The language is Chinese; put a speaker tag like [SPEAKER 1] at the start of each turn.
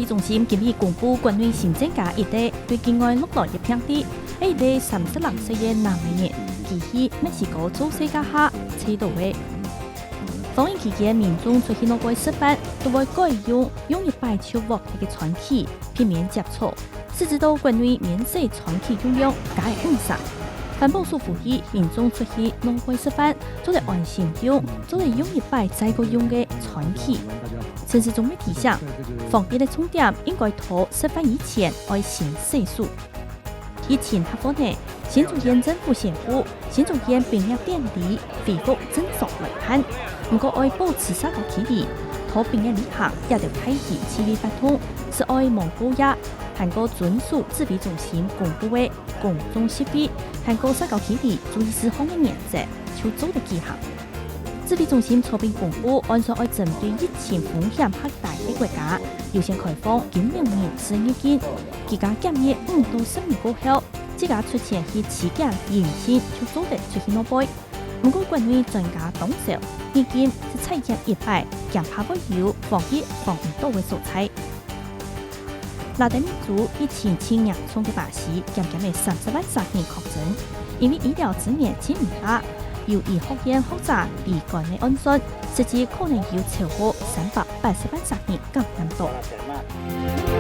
[SPEAKER 1] 中心今日公布關於新增加一例對境外落來嘅病例，一例32歲嘅男人，其喺墨西哥做世界下車到嘅。防疫期間，民眾出去外國食飯，都會改用一擺手握嘅傳器，避免接觸。是知道關於免洗傳器用量加誤殺。環保署呼籲民眾出去外國食飯，做嚟安心用，做嚟用一擺再個用嘅傳器。陳時中提醒，防疫嘅重點應該喺食飯以前愛先洗手。疫情下方呢，新竹縣政府宣布，新竹縣檳城店里恢復正常來看，不過愛保持社交距離，同檳城旅行也要開啟7月8通，是愛蒙古亞，韓國遵守指揮中心公布嘅公眾設備，韓國社交距離注意事項嘅原則，就做得幾行。指揮中心初並公布，按照愛針對疫情風險較大嘅國家，優先開放今明年自入境，期間檢疫5到10日過後，自家出現去持檢陰性就做得出去內背。不過關於專家董事意見是採檢一擺，檢查會有防疫防唔到嘅素材。拉丁美洲疫情前嚴重嘅巴西，漸漸嘅30萬3人確診，因為醫療資源真唔大。由醫學院學者離關嘅安全，實際可能有超過380萬3人感染到。